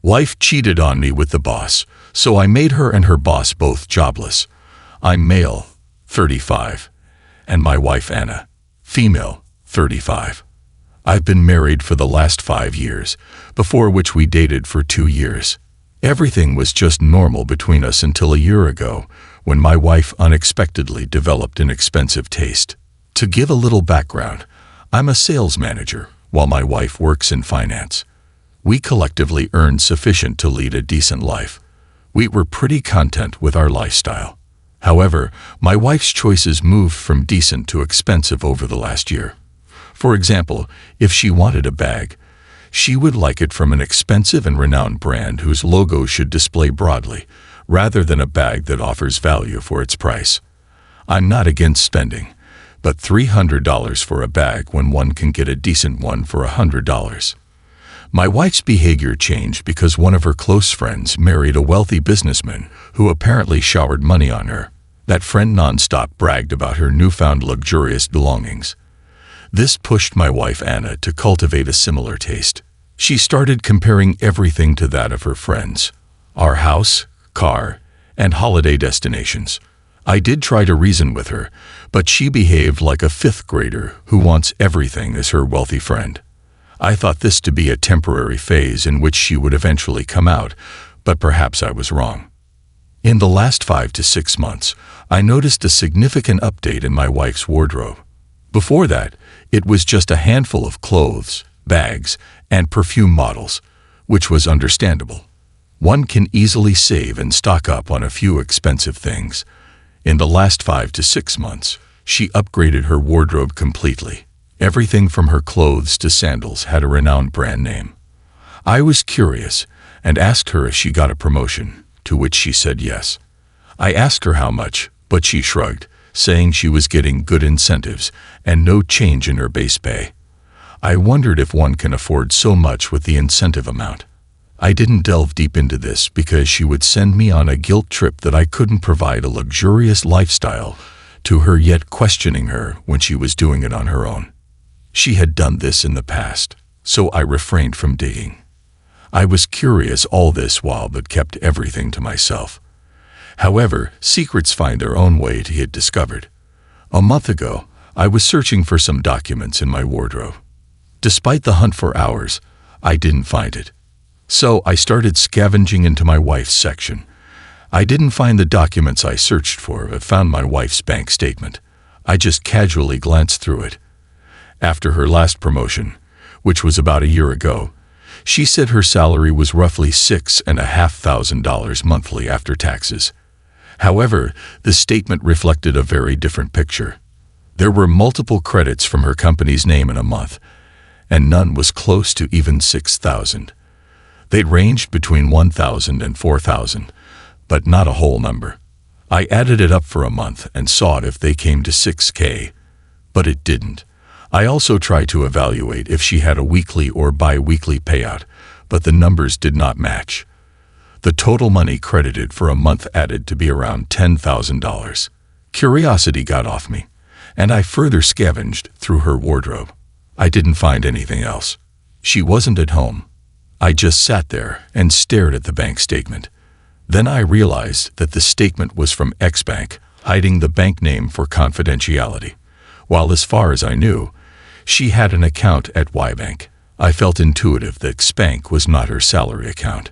Wife cheated on me with the boss, so I made her and her boss both jobless. I'm male, 35, and my wife Anna, female, 35. I've been married for the last 5 years, before which we dated for 2 years. Everything was just normal between us until a year ago, when my wife unexpectedly developed an expensive taste. To give a little background, I'm a sales manager, while my wife works in finance. We collectively earned sufficient to lead a decent life. We were pretty content with our lifestyle. However, my wife's choices moved from decent to expensive over the last year. For example, if she wanted a bag, she would like it from an expensive and renowned brand whose logo should display broadly, rather than a bag that offers value for its price. I'm not against spending, but $300 for a bag when one can get a decent one for $100. My wife's behavior changed because one of her close friends married a wealthy businessman who apparently showered money on her. That friend nonstop bragged about her newfound luxurious belongings. This pushed my wife Anna to cultivate a similar taste. She started comparing everything to that of her friends: our house, car, and holiday destinations. I did try to reason with her, but she behaved like a 5th grader who wants everything as her wealthy friend. I thought this to be a temporary phase in which she would eventually come out, but perhaps I was wrong. In the last 5 to 6 months, I noticed a significant update in my wife's wardrobe. Before that, it was just a handful of clothes, bags, and perfume models, which was understandable. One can easily save and stock up on a few expensive things. In the last 5 to 6 months, she upgraded her wardrobe completely. Everything from her clothes to sandals had a renowned brand name. I was curious and asked her if she got a promotion, to which she said yes. I asked her how much, but she shrugged, saying she was getting good incentives and no change in her base pay. I wondered if one can afford so much with the incentive amount. I didn't delve deep into this because she would send me on a guilt trip that I couldn't provide a luxurious lifestyle to her, yet questioning her when she was doing it on her own. She had done this in the past, so I refrained from digging. I was curious all this while but kept everything to myself. However, secrets find their own way to get discovered. A month ago, I was searching for some documents in my wardrobe. Despite the hunt for hours, I didn't find it. So I started scavenging into my wife's section. I didn't find the documents I searched for, but found my wife's bank statement. I just casually glanced through it. After her last promotion, which was about a year ago, she said her salary was roughly $6,500 monthly after taxes. However, the statement reflected a very different picture. There were multiple credits from her company's name in a month, and none was close to even $6,000. They ranged between $1,000 and $4,000, but not a whole number. I added it up for a month and saw if they came to $6,000, but it didn't. I also tried to evaluate if she had a weekly or bi-weekly payout, but the numbers did not match. The total money credited for a month added to be around $10,000. Curiosity got off me, and I further scavenged through her wardrobe. I didn't find anything else. She wasn't at home. I just sat there and stared at the bank statement. Then I realized that the statement was from X Bank, hiding the bank name for confidentiality. While as far as I knew, she had an account at Y Bank. I felt intuitive that X Bank was not her salary account.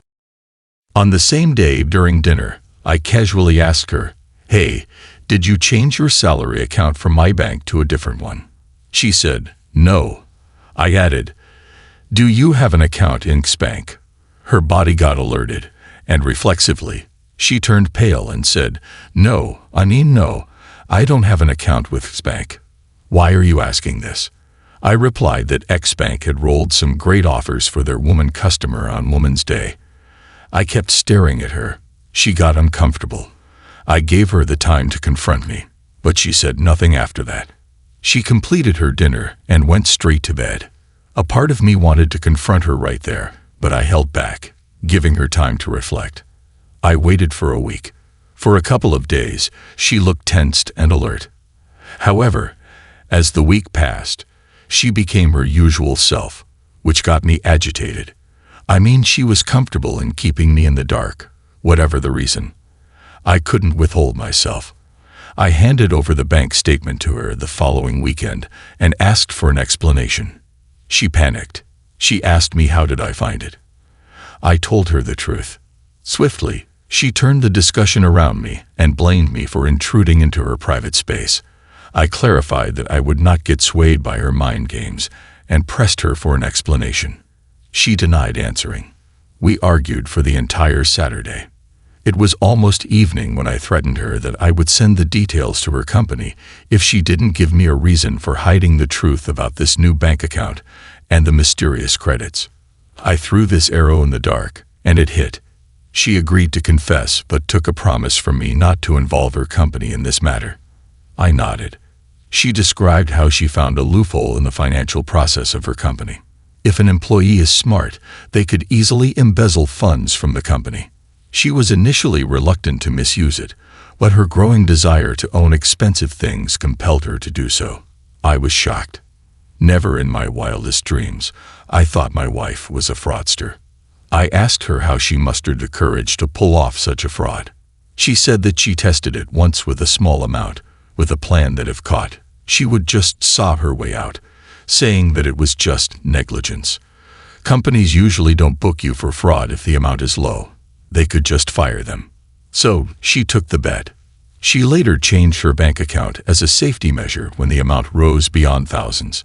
On the same day during dinner, I casually asked her, "Hey, did you change your salary account from my bank to a different one?" She said, "No." I added, "Do you have an account in X Bank?" Her body got alerted, and reflexively, she turned pale and said, No, I don't have an account with X Bank." "Why are you asking this?" I replied that X Bank had rolled some great offers for their woman customer on Women's Day. I kept staring at her. She got uncomfortable. I gave her the time to confront me, but she said nothing after that. She completed her dinner and went straight to bed. A part of me wanted to confront her right there, but I held back, giving her time to reflect. I waited for a week. For a couple of days, she looked tensed and alert. However, as the week passed, she became her usual self, which got me agitated. I mean, she was comfortable in keeping me in the dark, whatever the reason. I couldn't withhold myself. I handed over the bank statement to her the following weekend and asked for an explanation. She panicked. She asked me how did I find it. I told her the truth. Swiftly, she turned the discussion around me and blamed me for intruding into her private space. I clarified that I would not get swayed by her mind games and pressed her for an explanation. She denied answering. We argued for the entire Saturday. It was almost evening when I threatened her that I would send the details to her company if she didn't give me a reason for hiding the truth about this new bank account and the mysterious credits. I threw this arrow in the dark, and it hit. She agreed to confess but took a promise from me not to involve her company in this matter. I nodded. She described how she found a loophole in the financial process of her company. If an employee is smart, they could easily embezzle funds from the company. She was initially reluctant to misuse it, but her growing desire to own expensive things compelled her to do so. I was shocked. Never in my wildest dreams, I thought my wife was a fraudster. I asked her how she mustered the courage to pull off such a fraud. She said that she tested it once with a small amount, with a plan that if caught, she would just saw her way out, saying that it was just negligence. Companies usually don't book you for fraud if the amount is low. They could just fire them. So she took the bet. She later changed her bank account as a safety measure when the amount rose beyond thousands.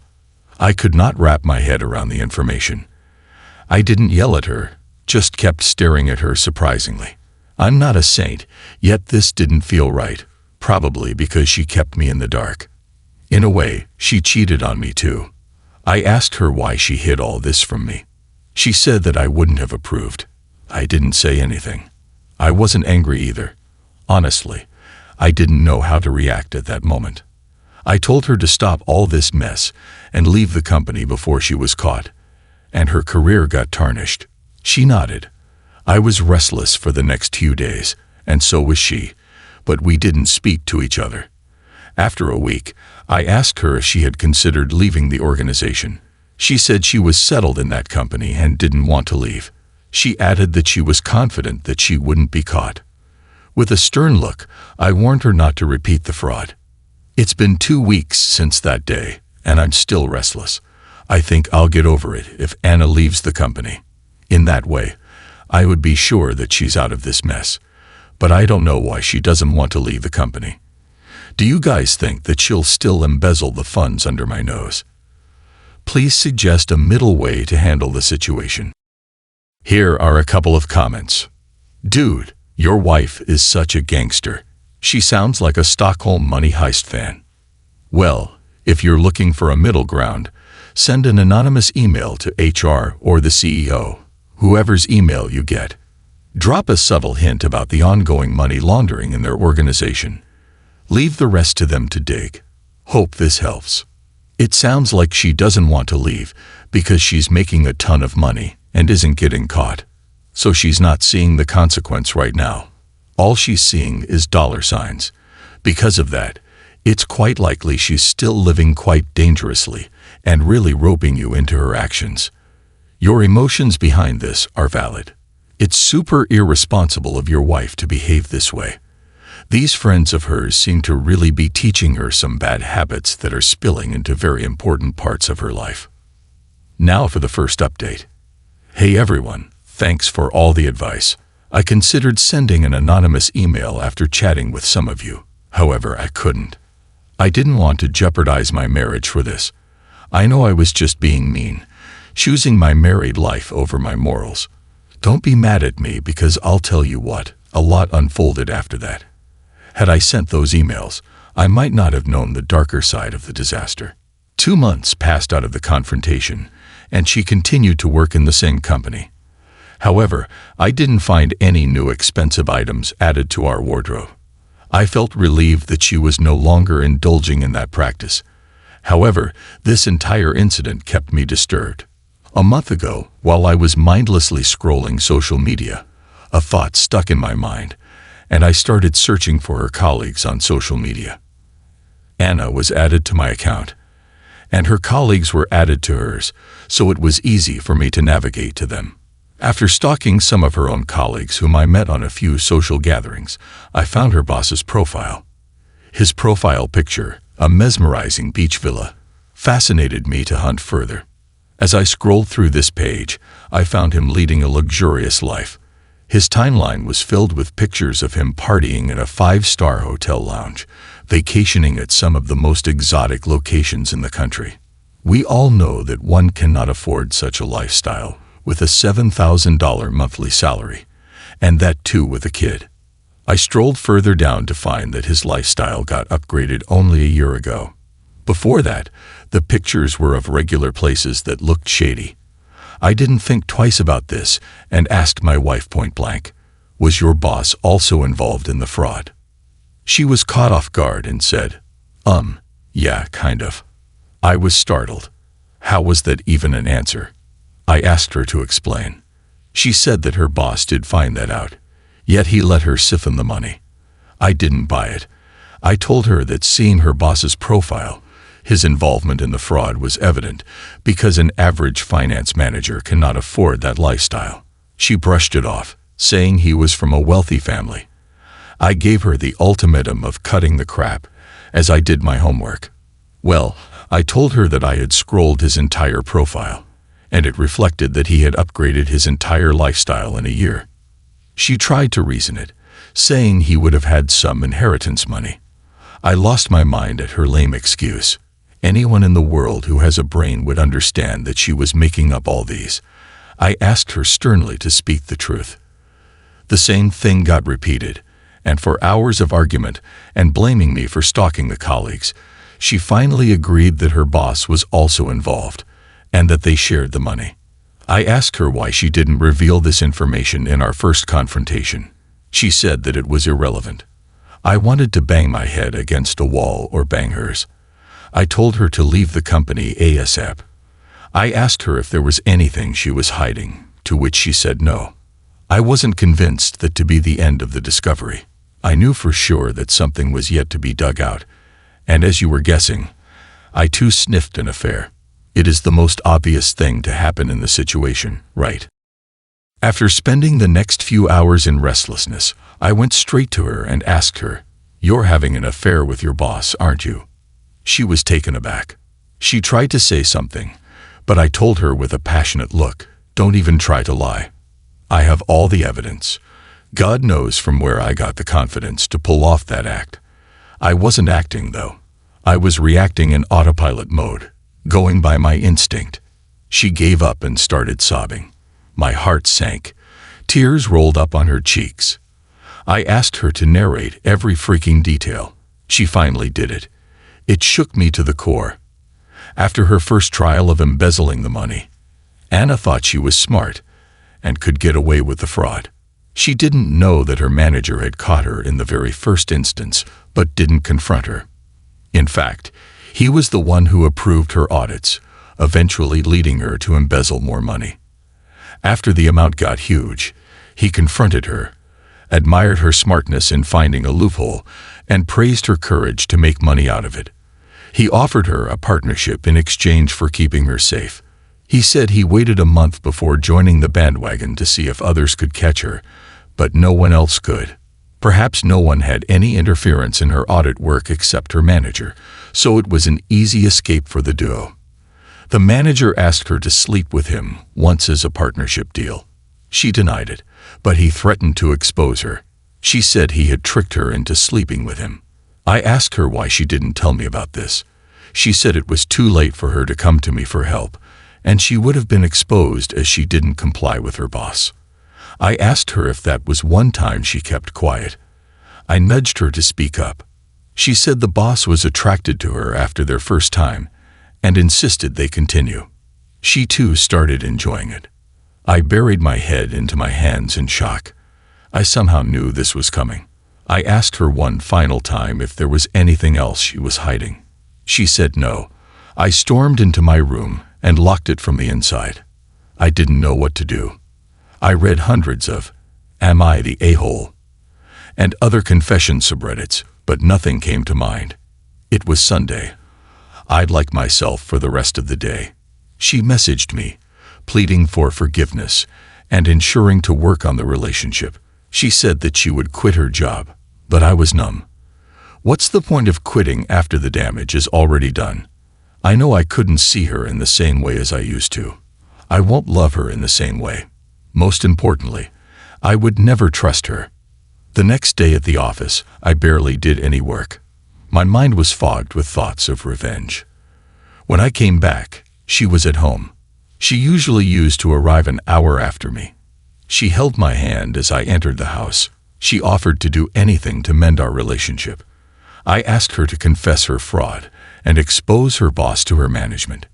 I could not wrap my head around the information. I didn't yell at her, just kept staring at her surprisingly. I'm not a saint, yet this didn't feel right, probably because she kept me in the dark. In a way, she cheated on me too. I asked her why she hid all this from me. She said that I wouldn't have approved. I didn't say anything. I wasn't angry either. Honestly, I didn't know how to react at that moment. I told her to stop all this mess and leave the company before she was caught, and her career got tarnished. She nodded. I was restless for the next few days, and so was she, but we didn't speak to each other. After a week, I asked her if she had considered leaving the organization. She said she was settled in that company and didn't want to leave. She added that she was confident that she wouldn't be caught. With a stern look, I warned her not to repeat the fraud. It's been 2 weeks since that day, and I'm still restless. I think I'll get over it if Anna leaves the company. In that way, I would be sure that she's out of this mess. But I don't know why she doesn't want to leave the company. Do you guys think that she'll still embezzle the funds under my nose? Please suggest a middle way to handle the situation. Here are a couple of comments. Dude, your wife is such a gangster. She sounds like a Stockholm Money Heist fan. Well, if you're looking for a middle ground, send an anonymous email to HR or the CEO, whoever's email you get. Drop a subtle hint about the ongoing money laundering in their organization. Leave the rest to them to dig. Hope this helps. It sounds like she doesn't want to leave because she's making a ton of money and isn't getting caught. So she's not seeing the consequence right now. All she's seeing is dollar signs. Because of that, it's quite likely she's still living quite dangerously and really roping you into her actions. Your emotions behind this are valid. It's super irresponsible of your wife to behave this way. These friends of hers seem to really be teaching her some bad habits that are spilling into very important parts of her life. Now for the first update. Hey everyone, thanks for all the advice. I considered sending an anonymous email after chatting with some of you. However, I couldn't. I didn't want to jeopardize my marriage for this. I know I was just being mean, choosing my married life over my morals. Don't be mad at me because I'll tell you what, a lot unfolded after that. Had I sent those emails, I might not have known the darker side of the disaster. 2 months passed out of the confrontation, and she continued to work in the same company. However, I didn't find any new expensive items added to our wardrobe. I felt relieved that she was no longer indulging in that practice. However, this entire incident kept me disturbed. A month ago, while I was mindlessly scrolling social media, a thought stuck in my mind, and I started searching for her colleagues on social media. Anna was added to my account, and her colleagues were added to hers, so it was easy for me to navigate to them. After stalking some of her own colleagues whom I met on a few social gatherings, I found her boss's profile. His profile picture, a mesmerizing beach villa, fascinated me to hunt further. As I scrolled through this page, I found him leading a luxurious life. His timeline was filled with pictures of him partying in a 5-star hotel lounge, vacationing at some of the most exotic locations in the country. We all know that one cannot afford such a lifestyle with a $7,000 monthly salary, and that too with a kid. I strolled further down to find that his lifestyle got upgraded only a year ago. Before that, the pictures were of regular places that looked shady. I didn't think twice about this and asked my wife point blank, "Was your boss also involved in the fraud?" She was caught off guard and said, Yeah, kind of." I was startled. How was that even an answer? I asked her to explain. She said that her boss did find that out, yet he let her siphon the money. I didn't buy it. I told her that seeing her boss's profile, his involvement in the fraud was evident because an average finance manager cannot afford that lifestyle. She brushed it off, saying he was from a wealthy family. I gave her the ultimatum of cutting the crap, as I did my homework. Well, I told her that I had scrolled his entire profile, and it reflected that he had upgraded his entire lifestyle in a year. She tried to reason it, saying he would have had some inheritance money. I lost my mind at her lame excuse. Anyone in the world who has a brain would understand that she was making up all these. I asked her sternly to speak the truth. The same thing got repeated, and for hours of argument and blaming me for stalking the colleagues, she finally agreed that her boss was also involved, and that they shared the money. I asked her why she didn't reveal this information in our first confrontation. She said that it was irrelevant. I wanted to bang my head against a wall or bang hers. I told her to leave the company ASAP. I asked her if there was anything she was hiding, to which she said no. I wasn't convinced that to be the end of the discovery. I knew for sure that something was yet to be dug out, and as you were guessing, I too sniffed an affair. It is the most obvious thing to happen in the situation, right? After spending the next few hours in restlessness, I went straight to her and asked her, "You're having an affair with your boss, aren't you?" She was taken aback. She tried to say something, but I told her with a passionate look, "Don't even try to lie. I have all the evidence. God knows from where I got the confidence to pull off that act. I wasn't acting, though. I was reacting in autopilot mode, going by my instinct." She gave up and started sobbing. My heart sank. Tears rolled up on her cheeks. I asked her to narrate every freaking detail. She finally did it. It shook me to the core. After her first trial of embezzling the money, Anna thought she was smart and could get away with the fraud. She didn't know that her manager had caught her in the very first instance, but didn't confront her. In fact, he was the one who approved her audits, eventually leading her to embezzle more money. After the amount got huge, he confronted her, admired her smartness in finding a loophole, and praised her courage to make money out of it. He offered her a partnership in exchange for keeping her safe. He said he waited a month before joining the bandwagon to see if others could catch her, but no one else could. Perhaps no one had any interference in her audit work except her manager, so it was an easy escape for the duo. The manager asked her to sleep with him once as a partnership deal. She denied it, but he threatened to expose her. She said he had tricked her into sleeping with him. I asked her why she didn't tell me about this. She said it was too late for her to come to me for help, and she would have been exposed as she didn't comply with her boss. I asked her if that was one time she kept quiet. I nudged her to speak up. She said the boss was attracted to her after their first time and insisted they continue. She too started enjoying it. I buried my head into my hands in shock. I somehow knew this was coming. I asked her one final time if there was anything else she was hiding. She said no. I stormed into my room and locked it from the inside. I didn't know what to do. I read hundreds of "Am I the a-hole?" and other confession subreddits, but nothing came to mind. It was Sunday. I'd like myself for the rest of the day. She messaged me, pleading for forgiveness and ensuring to work on the relationship. She said that she would quit her job, but I was numb. What's the point of quitting after the damage is already done? I know I couldn't see her in the same way as I used to. I won't love her in the same way. Most importantly, I would never trust her. The next day at the office, I barely did any work. My mind was fogged with thoughts of revenge. When I came back, she was at home. She usually used to arrive an hour after me. She held my hand as I entered the house. She offered to do anything to mend our relationship. I asked her to confess her fraud and expose her boss to her management.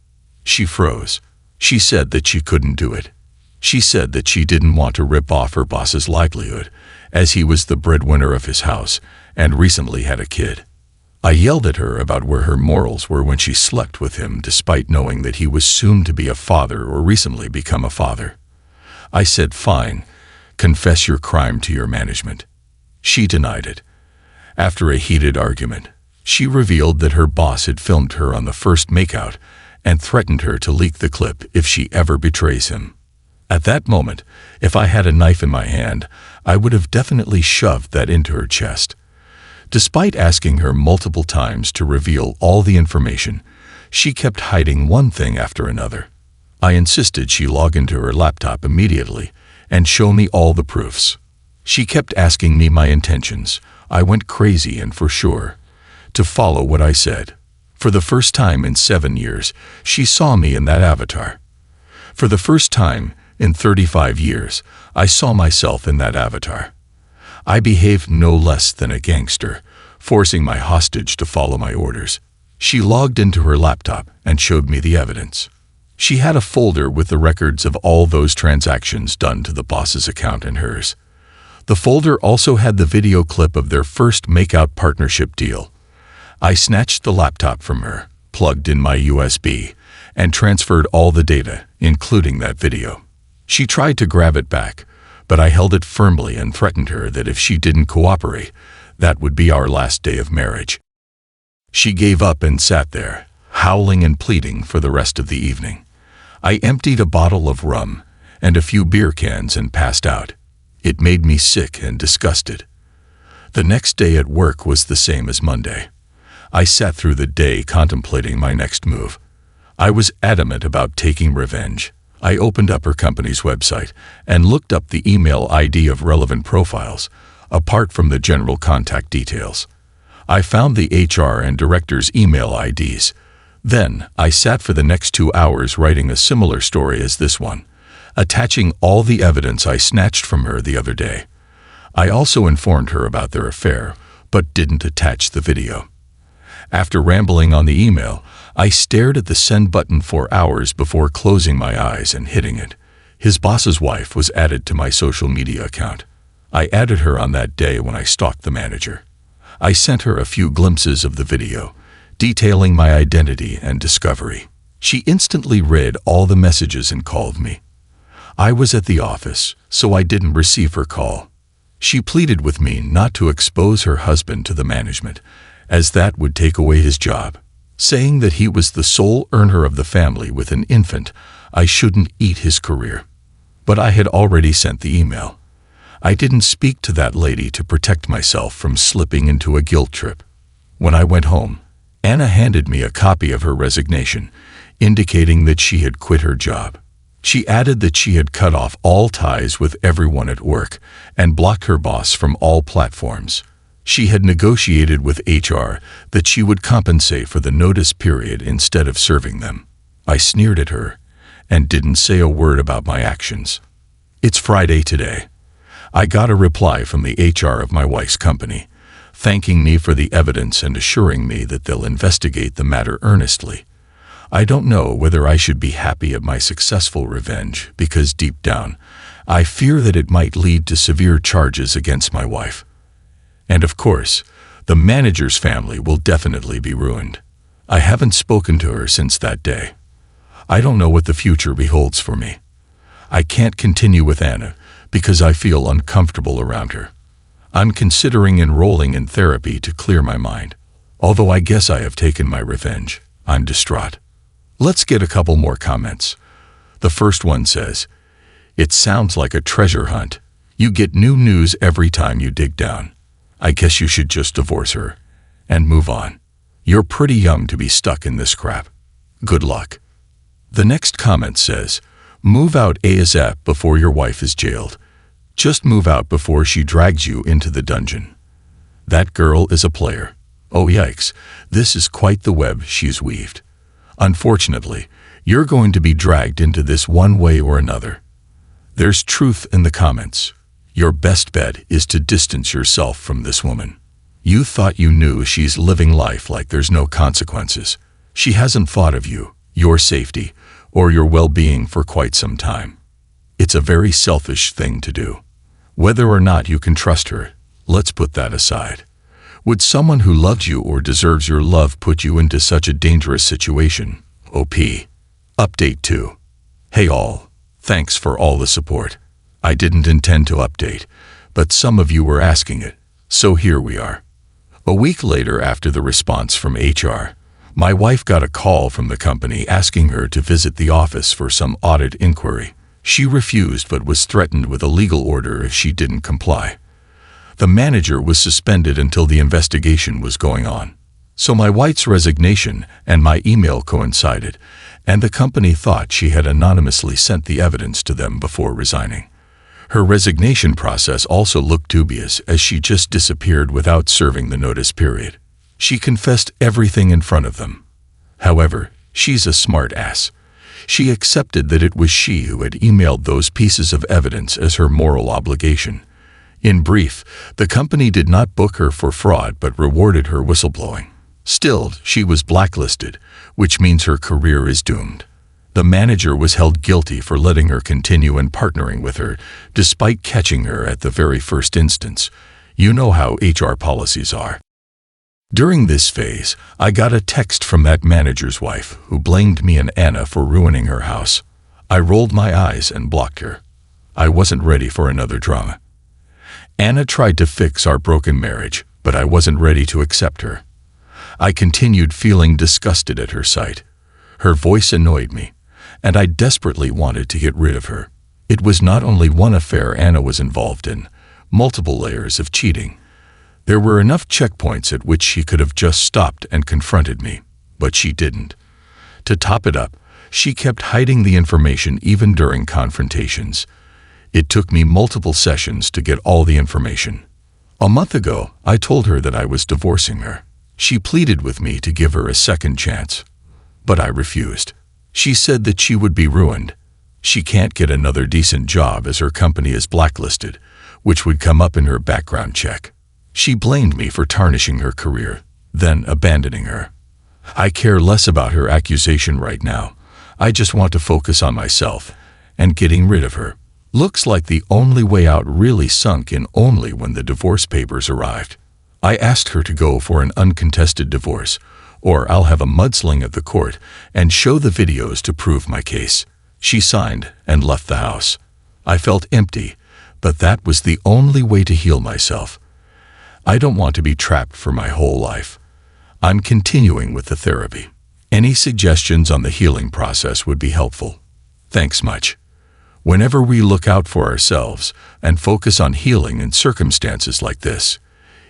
She froze. She said that she couldn't do it. She said that she didn't want to rip off her boss's livelihood, as he was the breadwinner of his house and recently had a kid. I yelled at her about where her morals were when she slept with him despite knowing that he was soon to be a father or recently become a father. I said, "Fine, confess your crime to your management." She denied it. After a heated argument, she revealed that her boss had filmed her on the first makeout and threatened her to leak the clip if she ever betrays him. At that moment, if I had a knife in my hand, I would have definitely shoved that into her chest. Despite asking her multiple times to reveal all the information, she kept hiding one thing after another. I insisted she log into her laptop immediately and show me all the proofs. She kept asking me my intentions. I went crazy and for sure to follow what I said. For the first time in 7 years, she saw me in that avatar. For the first time in 35 years, I saw myself in that avatar. I behaved no less than a gangster, forcing my hostage to follow my orders. She logged into her laptop and showed me the evidence. She had a folder with the records of all those transactions done to the boss's account and hers. The folder also had the video clip of their first makeout partnership deal. I snatched the laptop from her, plugged in my USB, and transferred all the data, including that video. She tried to grab it back, but I held it firmly and threatened her that if she didn't cooperate, that would be our last day of marriage. She gave up and sat there, howling and pleading for the rest of the evening. I emptied a bottle of rum and a few beer cans and passed out. It made me sick and disgusted. The next day at work was the same as Monday. I sat through the day contemplating my next move. I was adamant about taking revenge. I opened up her company's website and looked up the email ID of relevant profiles, apart from the general contact details. I found the HR and director's email IDs. Then, I sat for the next 2 hours writing a similar story as this one, attaching all the evidence I snatched from her the other day. I also informed her about their affair, but didn't attach the video. After rambling on the email, I stared at the send button for hours before closing my eyes and hitting it. His boss's wife was added to my social media account. I added her on that day when I stalked the manager. I sent her a few glimpses of the video, detailing my identity and discovery. She instantly read all the messages and called me. I was at the office, so I didn't receive her call. She pleaded with me not to expose her husband to the management, as that would take away his job. Saying that he was the sole earner of the family with an infant, I shouldn't eat his career. But I had already sent the email. I didn't speak to that lady to protect myself from slipping into a guilt trip. When I went home, Anna handed me a copy of her resignation, indicating that she had quit her job. She added that she had cut off all ties with everyone at work and blocked her boss from all platforms. She had negotiated with HR that she would compensate for the notice period instead of serving them. I sneered at her and didn't say a word about my actions. It's Friday today. I got a reply from the HR of my wife's company, thanking me for the evidence and assuring me that they'll investigate the matter earnestly. I don't know whether I should be happy at my successful revenge because deep down, I fear that it might lead to severe charges against my wife. And of course, the manager's family will definitely be ruined. I haven't spoken to her since that day. I don't know what the future beholds for me. I can't continue with Anna because I feel uncomfortable around her. I'm considering enrolling in therapy to clear my mind. Although I guess I have taken my revenge, I'm distraught. Let's get a couple more comments. The first one says, It sounds like a treasure hunt. You get new news every time you dig down. I guess you should just divorce her and move on. You're pretty young to be stuck in this crap. Good luck. The next comment says, move out ASAP before your wife is jailed. Just move out before she drags you into the dungeon. That girl is a player. Oh yikes, this is quite the web she's weaved. Unfortunately, you're going to be dragged into this one way or another. There's truth in the comments. Your best bet is to distance yourself from this woman. You thought you knew she's living life like there's no consequences. She hasn't thought of you, your safety, or your well-being for quite some time. It's a very selfish thing to do. Whether or not you can trust her, let's put that aside. Would someone who loves you or deserves your love put you into such a dangerous situation? OP. Update 2. Hey all, thanks for all the support. I didn't intend to update, but some of you were asking it, so here we are. A week later, after the response from HR, my wife got a call from the company asking her to visit the office for some audit inquiry. She refused but was threatened with a legal order if she didn't comply. The manager was suspended until the investigation was going on. So my wife's resignation and my email coincided, and the company thought she had anonymously sent the evidence to them before resigning. Her resignation process also looked dubious as she just disappeared without serving the notice period. She confessed everything in front of them. However, she's a smart ass. She accepted that it was she who had emailed those pieces of evidence as her moral obligation. In brief, the company did not book her for fraud but rewarded her whistleblowing. Still, she was blacklisted, which means her career is doomed. The manager was held guilty for letting her continue and partnering with her, despite catching her at the very first instance. You know how HR policies are. During this phase, I got a text from that manager's wife, who blamed me and Anna for ruining her house. I rolled my eyes and blocked her. I wasn't ready for another drama. Anna tried to fix our broken marriage, but I wasn't ready to accept her. I continued feeling disgusted at her sight. Her voice annoyed me, and I desperately wanted to get rid of her. It was not only one affair Anna was involved in, multiple layers of cheating. There were enough checkpoints at which she could have just stopped and confronted me, but she didn't. To top it up, she kept hiding the information even during confrontations. It took me multiple sessions to get all the information. A month ago, I told her that I was divorcing her. She pleaded with me to give her a second chance, but I refused. She said that she would be ruined. She can't get another decent job as her company is blacklisted, which would come up in her background check. She blamed me for tarnishing her career, then abandoning her. I care less about her accusation right now. I just want to focus on myself and getting rid of her. Looks like the only way out really sunk in only when the divorce papers arrived. I asked her to go for an uncontested divorce, or I'll have a mudsling at the court and show the videos to prove my case. She signed and left the house. I felt empty, but that was the only way to heal myself. I don't want to be trapped for my whole life. I'm continuing with the therapy. Any suggestions on the healing process would be helpful. Thanks much. Whenever we look out for ourselves and focus on healing in circumstances like this,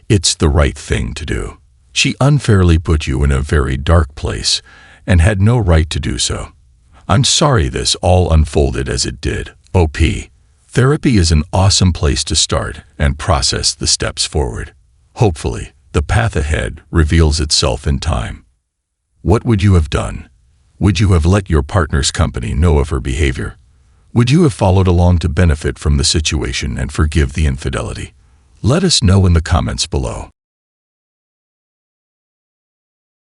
it's the right thing to do. She unfairly put you in a very dark place and had no right to do so. I'm sorry this all unfolded as it did. OP. Therapy is an awesome place to start and process the steps forward. Hopefully, the path ahead reveals itself in time. What would you have done? Would you have let your partner's company know of her behavior? Would you have followed along to benefit from the situation and forgive the infidelity? Let us know in the comments below.